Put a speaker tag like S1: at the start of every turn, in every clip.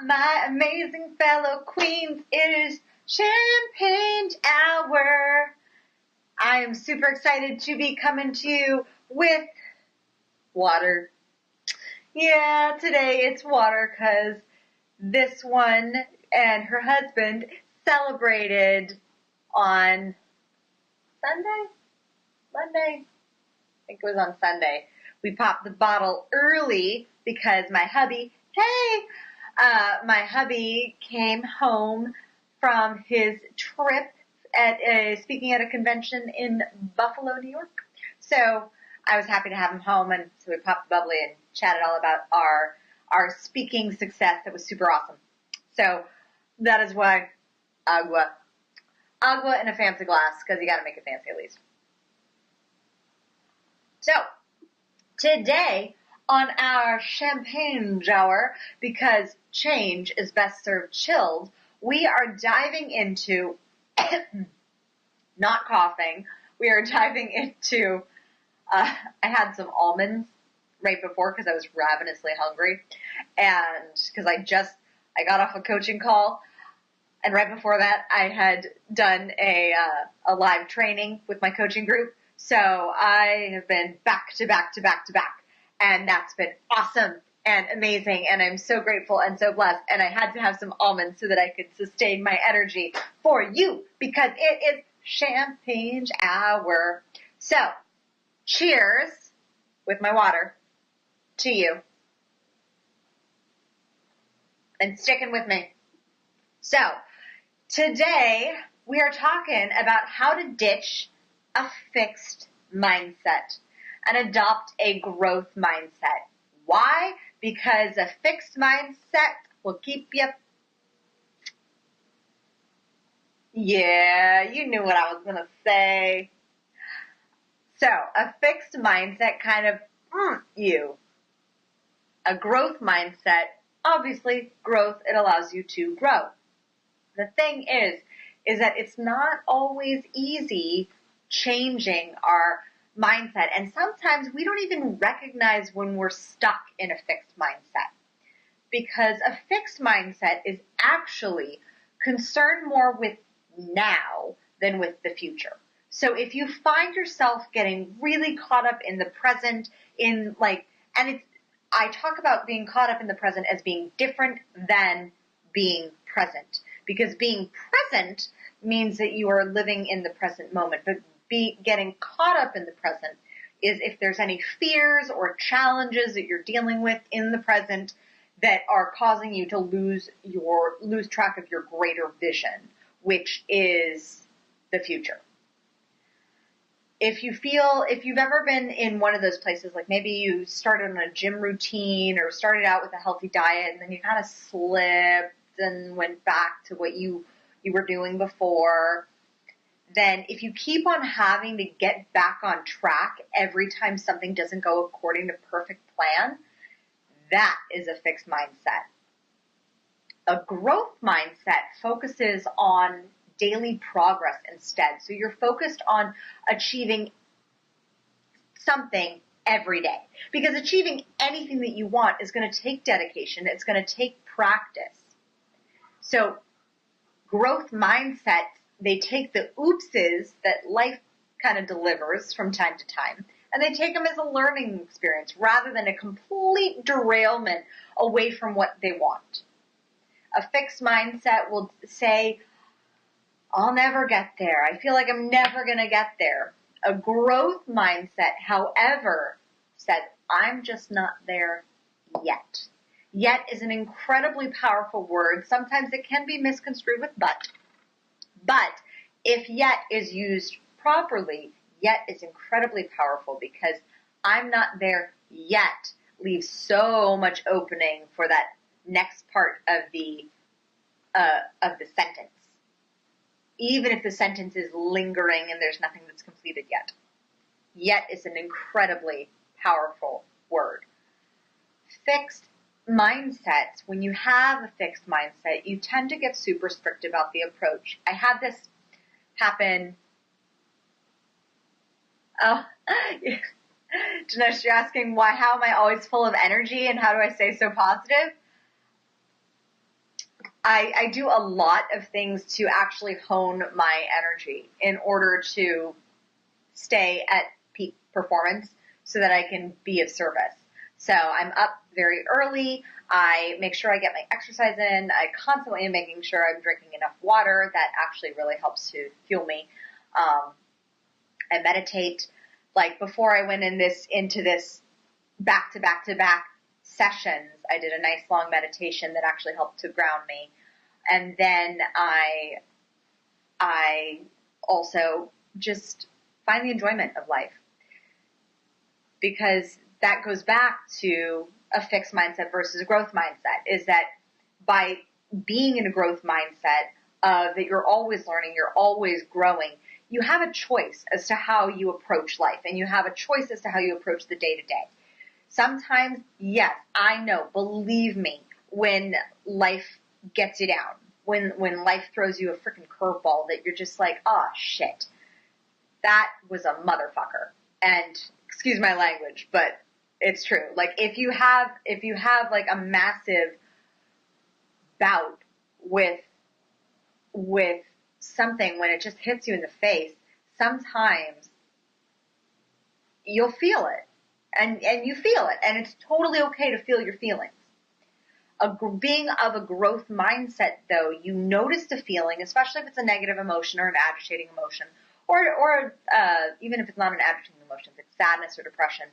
S1: my amazing fellow queens. It is Champagne Hour. I am super excited to be coming to you with water. Yeah, today it's water because this one and her husband celebrated on Monday? I think it was on Sunday. We popped the bottle early because my hubby came home from his trip speaking at a convention in Buffalo, New York. So I was happy to have him home, and so we popped the bubbly and chatted all about our speaking success. That was super awesome. So that is why agua in a fancy glass, because you got to make it fancy at least. So today on our champagne hour, because change is best served chilled, we are diving into, not coughing, we are diving into, I had some almonds right before because I was ravenously hungry, and because I got off a coaching call, and right before that I had done a live training with my coaching group, so I have been back to back, and that's been awesome and amazing, and I'm so grateful and so blessed, and I had to have some almonds so that I could sustain my energy for you, because it is champagne hour. So, cheers with my water to you, and sticking with me. So, today we are talking about how to ditch a fixed mindset and adopt a growth mindset. Why? Because a fixed mindset will keep you... Yeah, you knew what I was going to say. So, a fixed mindset kind of you. A growth mindset, obviously, growth, it allows you to grow. The thing is that it's not always easy changing our mindset, and sometimes we don't even recognize when we're stuck in a fixed mindset, because a fixed mindset is actually concerned more with now than with the future. So if you find yourself getting really caught up in the present, I talk about being caught up in the present as being different than being present, because being present means that you are living in the present moment, but getting caught up in the present is if there's any fears or challenges that you're dealing with in the present that are causing you to lose track of your greater vision, which is the future. If you've ever been in one of those places, like maybe you started on a gym routine or started out with a healthy diet and then you kind of slipped and went back to what you were doing before, then if you keep on having to get back on track every time something doesn't go according to perfect plan, that is a fixed mindset. A growth mindset focuses on daily progress instead. So you're focused on achieving something every day, because achieving anything that you want is going to take dedication. It's going to take practice. So growth mindsets, they take the oopses that life kind of delivers from time to time, and they take them as a learning experience rather than a complete derailment away from what they want. A fixed mindset will say, I'll never get there. I feel like I'm never going to get there. A growth mindset, however, says, I'm just not there yet. Yet is an incredibly powerful word. Sometimes it can be misconstrued with but. But if yet is used properly, yet is incredibly powerful, because I'm not there yet leaves so much opening for that next part of the sentence. Even if the sentence is lingering and there's nothing that's completed yet. Yet is an incredibly powerful word. Fixed mindsets, when you have a fixed mindset, you tend to get super strict about the approach. I had this happen. Oh, Dinesh, you're asking how am I always full of energy and how do I stay so positive? I do a lot of things to actually hone my energy in order to stay at peak performance so that I can be of service. So I'm up very early. I make sure I get my exercise in. I constantly am making sure I'm drinking enough water. That actually really helps to fuel me. I meditate. Like before I went into this back to back to back sessions, I did a nice long meditation that actually helped to ground me. And then I also just find the enjoyment of life, because that goes back to a fixed mindset versus a growth mindset, is that by being in a growth mindset that you're always learning, you're always growing, you have a choice as to how you approach life, and you have a choice as to how you approach the day to day. Sometimes, yes, I know, believe me, when life gets you down, when life throws you a freaking curveball that you're just like, oh shit, that was a motherfucker. And excuse my language, but it's true. Like if you have like a massive bout with something, when it just hits you in the face, sometimes you'll feel it. And you feel it, and it's totally okay to feel your feelings. Being of a growth mindset, though, you notice the feeling, especially if it's a negative emotion or an agitating emotion, or even if it's not an agitating emotion, if it's sadness or depression,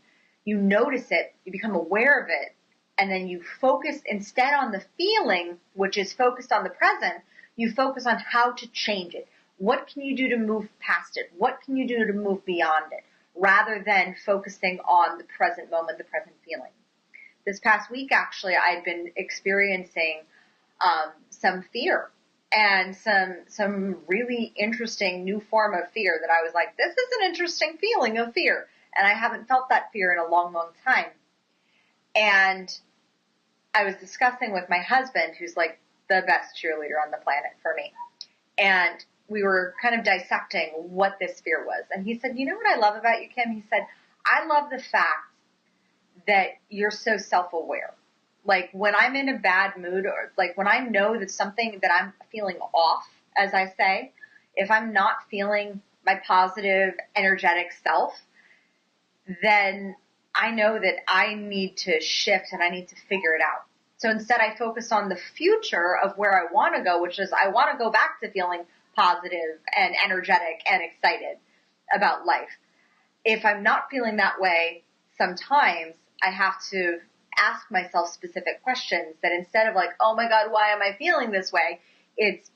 S1: you notice it, you become aware of it, and then you focus instead on the feeling, which is focused on the present, you focus on how to change it. What can you do to move past it? What can you do to move beyond it? Rather than focusing on the present moment, the present feeling. This past week, actually, I'd been experiencing some fear, and some really interesting new form of fear that I was like, this is an interesting feeling of fear. And I haven't felt that fear in a long, long time. And I was discussing with my husband, who's like the best cheerleader on the planet for me. And we were kind of dissecting what this fear was. And he said, you know what I love about you, Kim? He said, I love the fact that you're so self-aware. Like when I'm in a bad mood, or like when I know that something that I'm feeling off, as I say, if I'm not feeling my positive, energetic self, then I know that I need to shift and I need to figure it out. So instead I focus on the future of where I want to go, which is I want to go back to feeling positive and energetic and excited about life. If I'm not feeling that way, sometimes I have to ask myself specific questions that instead of like, oh my God, why am I feeling this way? It's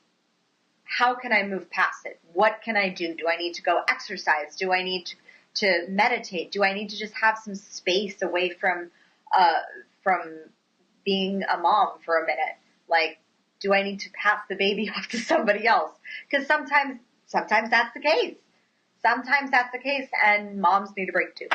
S1: how can I move past it? What can I do? Do I need to go exercise? Do I need to meditate? Do I need to just have some space away from being a mom for a minute? Like, do I need to pass the baby off to somebody else? Because sometimes that's the case. Sometimes that's the case, and moms need a break too.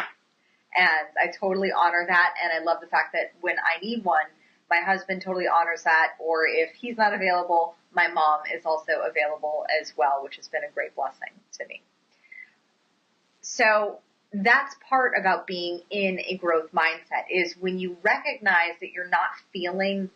S1: And I totally honor that, and I love the fact that when I need one, my husband totally honors that, or if he's not available, my mom is also available as well, which has been a great blessing to me. So that's part about being in a growth mindset, is when you recognize that you're not feeling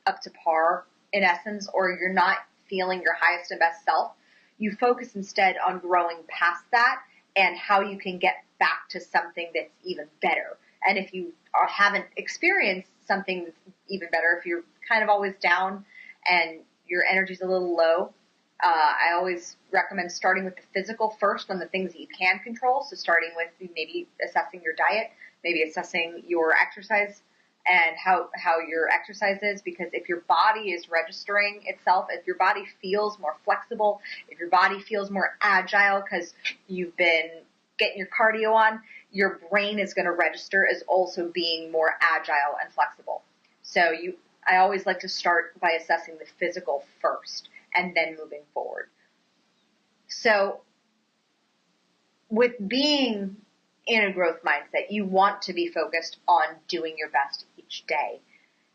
S1: up to par, in essence, or you're not feeling your highest and best self, you focus instead on growing past that and how you can get back to something that's even better. And if you haven't experienced something that's even better, if you're kind of always down and your energy's a little low, I always recommend starting with the physical first on the things that you can control. So starting with maybe assessing your diet, maybe assessing your exercise and how your exercise is, because if your body is registering itself, if your body feels more flexible, if your body feels more agile because you've been getting your cardio on, your brain is going to register as also being more agile and flexible. So I always like to start by assessing the physical first and then moving forward. So with being in a growth mindset, you want to be focused on doing your best each day.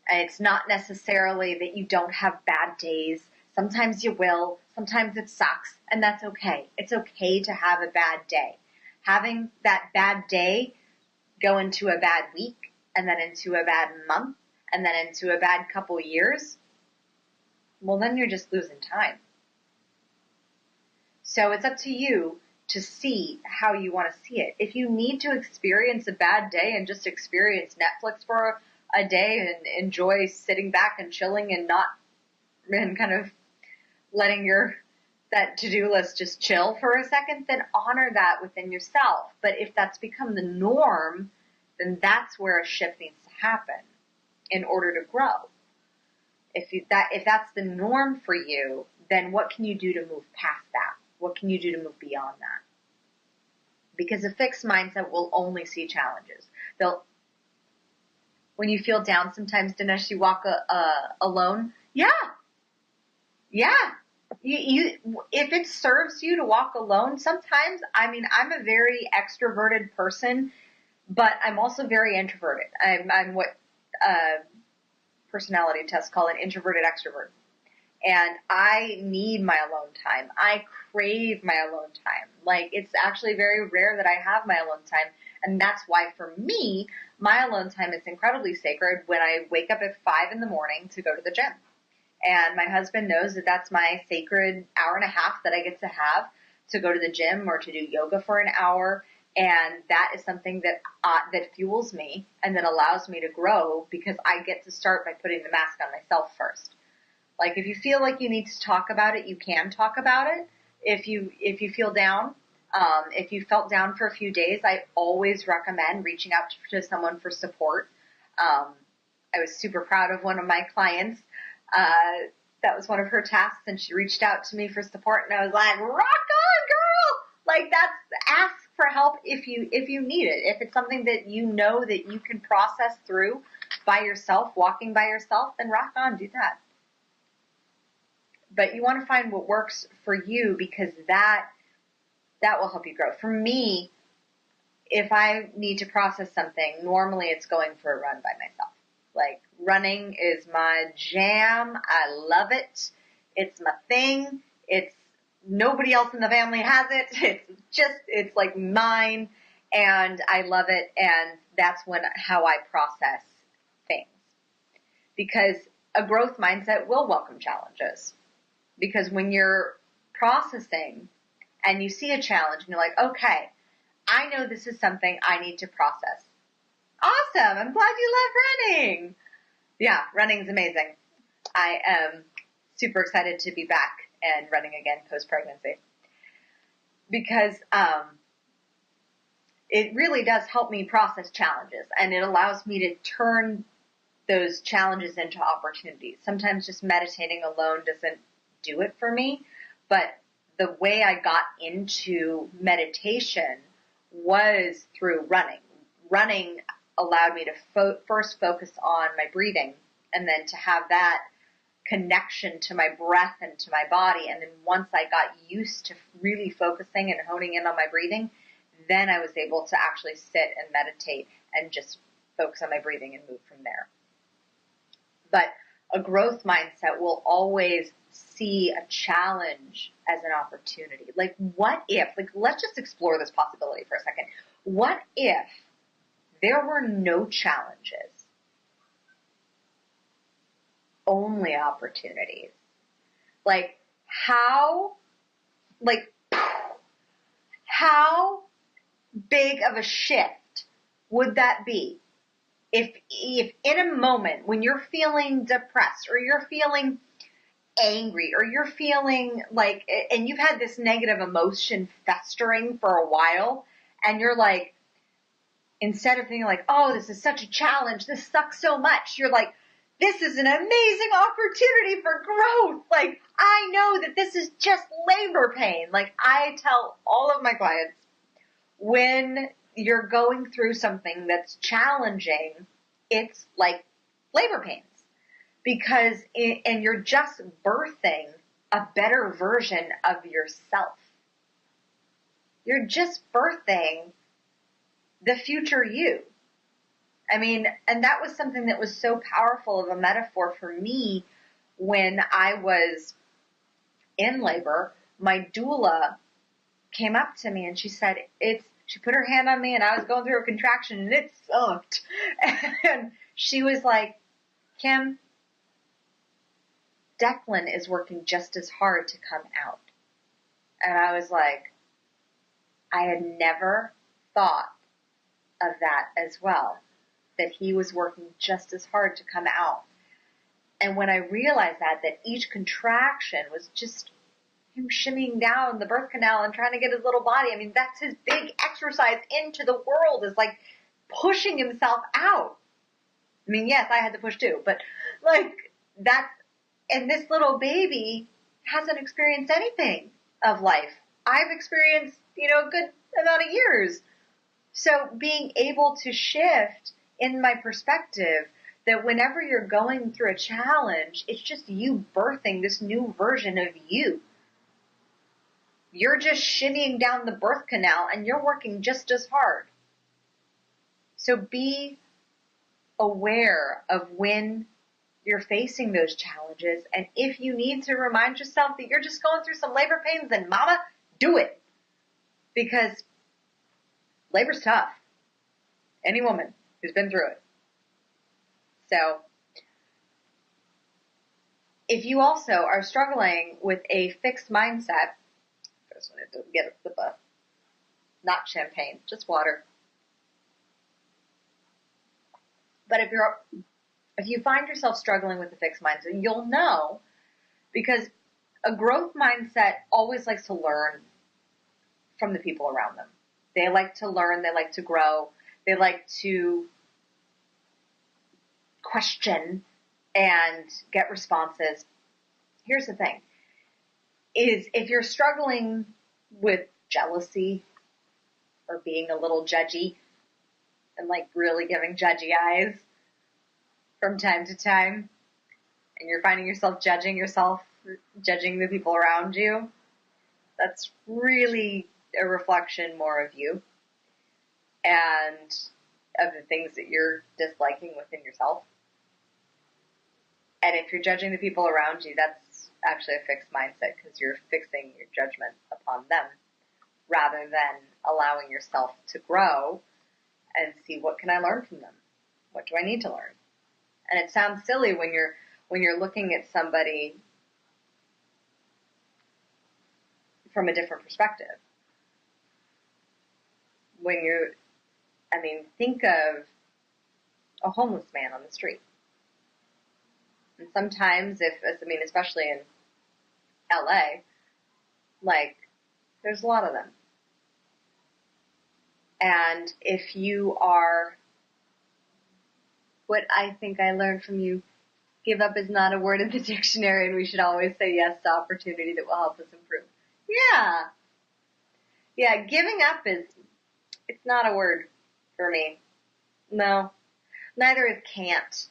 S1: And it's not necessarily that you don't have bad days. Sometimes you will. Sometimes it sucks, and that's okay. It's okay to have a bad day. Having that bad day go into a bad week, and then into a bad month, and then into a bad couple years, well, then you're just losing time. So it's up to you to see how you want to see it. If you need to experience a bad day and just experience Netflix for a day and enjoy sitting back and chilling and kind of letting that to-do list just chill for a second, then honor that within yourself. But if that's become the norm, then that's where a shift needs to happen in order to grow. If that's the norm for you, then what can you do to move past that? What can you do to move beyond that? Because a fixed mindset will only see challenges. When you feel down sometimes, Dinesh, you walk alone. Yeah. If it serves you to walk alone, sometimes, I'm a very extroverted person, but I'm also very introverted. I'm what personality tests call an introverted extrovert. And I need my alone time. I crave my alone time. Like, it's actually very rare that I have my alone time. And that's why, for me, my alone time is incredibly sacred when I wake up at 5 in the morning to go to the gym. And my husband knows that that's my sacred hour and a half that I get to have to go to the gym or to do yoga for an hour. And that is something that fuels me and that allows me to grow, because I get to start by putting the mask on myself first. Like, if you feel like you need to talk about it, you can talk about it. If you feel down, if you felt down for a few days, I always recommend reaching out to someone for support. I was super proud of one of my clients. That was one of her tasks, and she reached out to me for support, and I was like, rock on, girl! Like, ask for help if you need it. If it's something that you know that you can process through by yourself, walking by yourself, then rock on, do that. But you want to find what works for you, because that will help you grow. For me, if I need to process something, normally it's going for a run by myself. Like, running is my jam. I love it. It's my thing. Nobody else in the family has it. It's like mine, and I love it. And that's how I process things. Because a growth mindset will welcome challenges. Because when you're processing and you see a challenge and you're like, okay, I know this is something I need to process. Awesome. I'm glad you love running. Yeah, running's amazing. I am super excited to be back and running again post-pregnancy, because it really does help me process challenges, and it allows me to turn those challenges into opportunities. Sometimes just meditating alone doesn't do it for me, but the way I got into meditation was through running. Running allowed me to first focus on my breathing, and then to have that connection to my breath and to my body. And then once I got used to really focusing and honing in on my breathing, then I was able to actually sit and meditate and just focus on my breathing and move from there. But a growth mindset will always see a challenge as an opportunity. Like, what if, let's just explore this possibility for a second. What if there were no challenges? Only opportunities. How big of a shift would that be? If in a moment when you're feeling depressed, or you're feeling angry, or you're feeling like, and you've had this negative emotion festering for a while, and you're like, instead of thinking like, oh, this is such a challenge, this sucks so much, you're like, this is an amazing opportunity for growth. Like, I know that this is just labor pain. Like, I tell all of my clients, when you're going through something that's challenging, it's like labor pains. And you're just birthing a better version of yourself. You're just birthing the future you. And that was something that was so powerful of a metaphor for me when I was in labor. My doula came up to me and she said, she put her hand on me, and I was going through a contraction and it sucked. And she was like, Kim, Declan is working just as hard to come out. And I was like, I had never thought of that as well, that he was working just as hard to come out. And when I realized that each contraction was just him shimmying down the birth canal and trying to get his little body, I mean, that's his big exercise into the world, is like pushing himself out. I mean, yes, I had to push too, but like that, and this little baby hasn't experienced anything of life. I've experienced, a good amount of years. So being able to shift in my perspective that whenever you're going through a challenge, it's just you birthing this new version of you. You're just shimmying down the birth canal and you're working just as hard. So be aware of when you're facing those challenges. And if you need to remind yourself that you're just going through some labor pains, then mama, do it. Because labor's tough. Any woman who's been through it. So, if you also are struggling with a fixed mindset, I just wanted to get a sip of, not champagne, just water. But if you find yourself struggling with a fixed mindset, you'll know, because a growth mindset always likes to learn from the people around them. They like to learn, they like to grow, they like to question and get responses. Here's the thing, is if you're struggling with jealousy or being a little judgy and like really giving judgy eyes from time to time, and you're finding yourself, judging the people around you, that's really a reflection more of you and of the things that you're disliking within yourself. And if you're judging the people around you, that's actually a fixed mindset, because you're fixing your judgment upon them rather than allowing yourself to grow and see, what can I learn from them? What do I need to learn? And it sounds silly when you're looking at somebody from a different perspective. Think of a homeless man on the street. And sometimes especially in LA, there's a lot of them. And if you are, what I think I learned from you, give up is not a word in the dictionary, and we should always say yes to opportunity that will help us improve. Yeah, giving up it's not a word for me. No, neither is can't.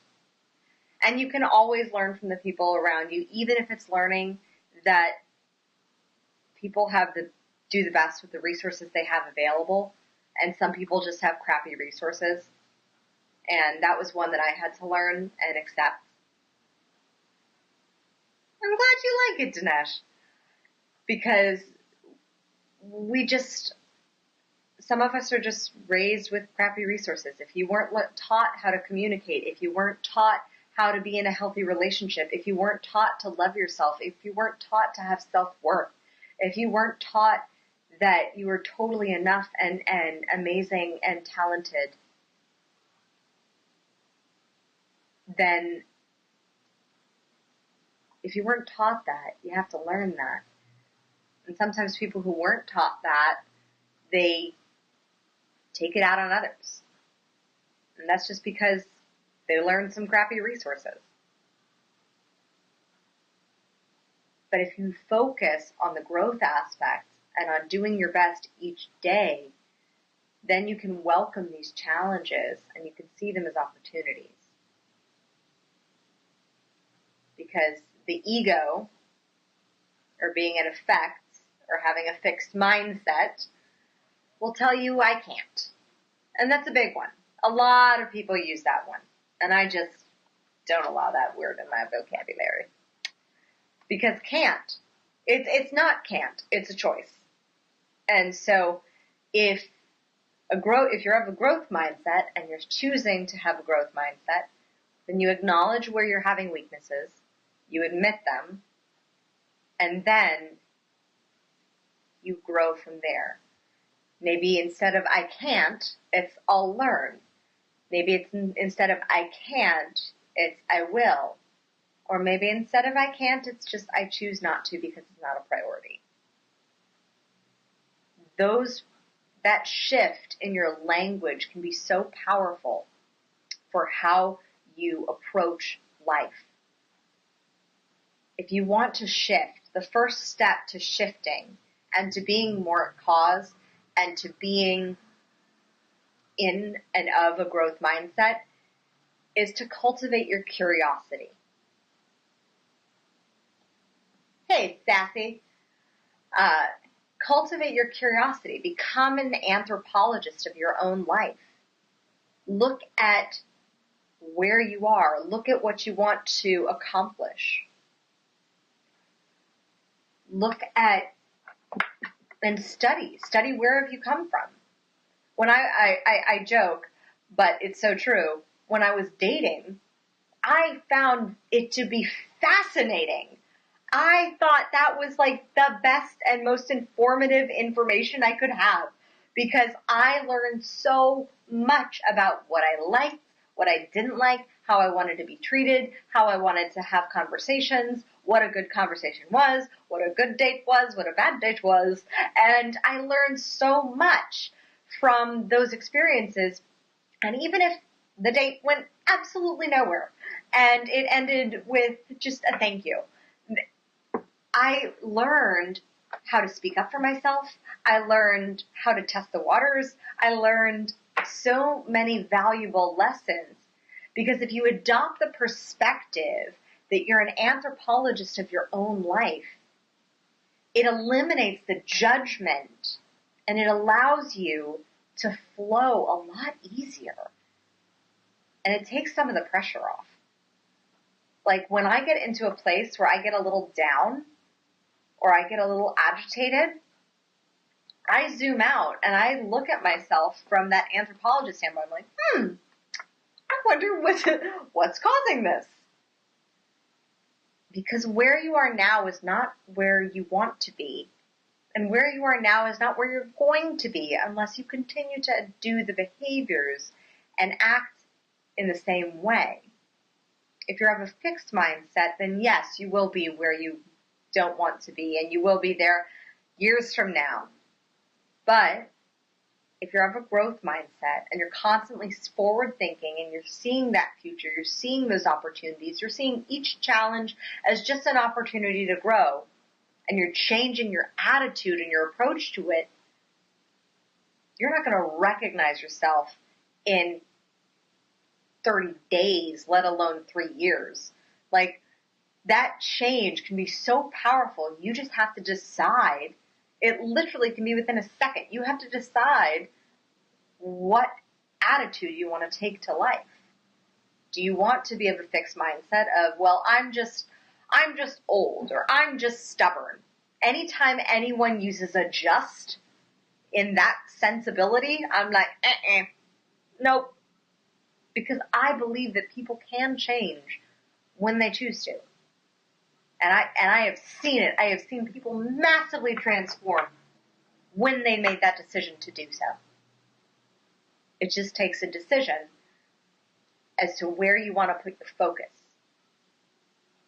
S1: And you can always learn from the people around you, even if it's learning that people do the best with the resources they have available, and some people just have crappy resources. And that was one that I had to learn and accept. I'm glad you like it, Dinesh. Because some of us are just raised with crappy resources. If you weren't taught how to communicate, if you weren't taught how to be in a healthy relationship, if you weren't taught to love yourself, if you weren't taught to have self-worth, if you weren't taught that you were totally enough and amazing and talented, then if you weren't taught that, you have to learn that. And sometimes people who weren't taught that, they take it out on others. And that's just because they learned some crappy resources. But if you focus on the growth aspect and on doing your best each day, then you can welcome these challenges and you can see them as opportunities. Because the ego, or being in effect, or having a fixed mindset, will tell you, I can't. And that's a big one. A lot of people use that one. And I just don't allow that word in my vocabulary. Because can't, it's not can't, it's a choice. And so if you have a growth mindset and you're choosing to have a growth mindset, then you acknowledge where you're having weaknesses. you admit them, and then you grow from there. Maybe instead of I can't, it's I'll learn. Maybe it's instead of I can't, it's I will. Or maybe instead of I can't, it's just I choose not to because it's not a priority. That shift in your language can be so powerful for how you approach life. If you want to shift, the first step to shifting and to being more at cause and to being in and of a growth mindset is to cultivate your curiosity. Hey, Sassy. Cultivate your curiosity. Become an anthropologist of your own life. Look at where you are. Look at what you want to accomplish. Look at and study. Study where have you come from. When I joke, but it's so true. When I was dating, I found it to be fascinating. I thought that was like the best and most informative information I could have because I learned so much about what I liked, what I didn't like, how I wanted to be treated, how I wanted to have conversations, what a good conversation was, what a good date was, what a bad date was. And I learned so much from those experiences. And even if the date went absolutely nowhere and it ended with just a thank you, I learned how to speak up for myself. I learned how to test the waters. I learned so many valuable lessons because if you adopt the perspective that you're an anthropologist of your own life, it eliminates the judgment and it allows you to flow a lot easier. And it takes some of the pressure off. Like when I get into a place where I get a little down, or I get a little agitated, I zoom out and I look at myself from that anthropologist standpoint. I'm like, I wonder what's causing this. Because where you are now is not where you want to be. And where you are now is not where you're going to be unless you continue to do the behaviors and act in the same way. If you have a fixed mindset, then yes, you will be where you don't want to be, and you will be there years from now. But if you have a growth mindset and you're constantly forward thinking and you're seeing that future, you're seeing those opportunities, you're seeing each challenge as just an opportunity to grow, and you're changing your attitude and your approach to it, you're not going to recognize yourself in 30 days, let alone 3 years. Like, that change can be so powerful. You just have to decide. It literally can be within a second. You have to decide what attitude you want to take to life. Do you want to be of a fixed mindset of, well, I'm just old, or I'm just stubborn? Anytime anyone uses a just in that sensibility, I'm like, nope. Because I believe that people can change when they choose to. And I have seen it. I have seen people massively transform when they made that decision to do so. It just takes a decision as to where you want to put your focus.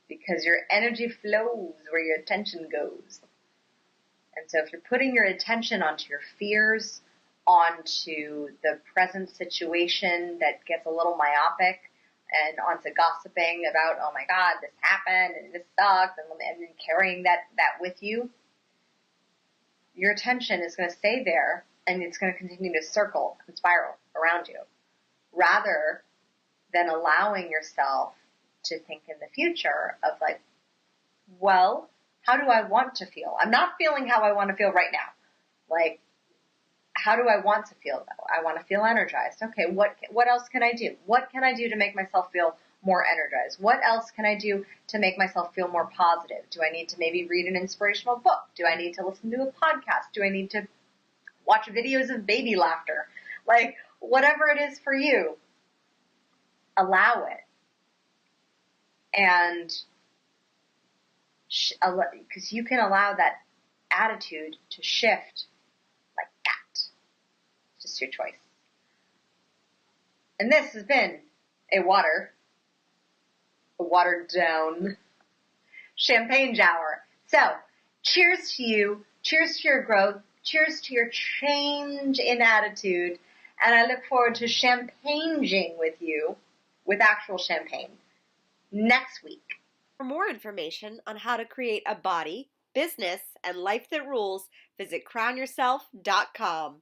S1: Because your energy flows where your attention goes. And so if you're putting your attention onto your fears, onto the present situation that gets a little myopic, and onto gossiping about, oh my God, this happened, and this sucks, and then carrying that with you, your attention is going to stay there, and it's going to continue to circle and spiral around you, rather than allowing yourself to think in the future of like, well, how do I want to feel? I'm not feeling how I want to feel right now. Like, how do I want to feel though? I want to feel energized. Okay, what else can I do? What can I do to make myself feel more energized? What else can I do to make myself feel more positive? Do I need to maybe read an inspirational book? Do I need to listen to a podcast? Do I need to watch videos of baby laughter? Like, whatever it is for you, allow it. And because you can allow that attitude to shift like that. Just your choice. And this has been a watered down champagne shower. So, cheers to you. Cheers to your growth. Cheers to your change in attitude. And I look forward to champagneging with you, with actual champagne, next week.
S2: For more information on how to create a body, business, and life that rules, visit crownyourself.com.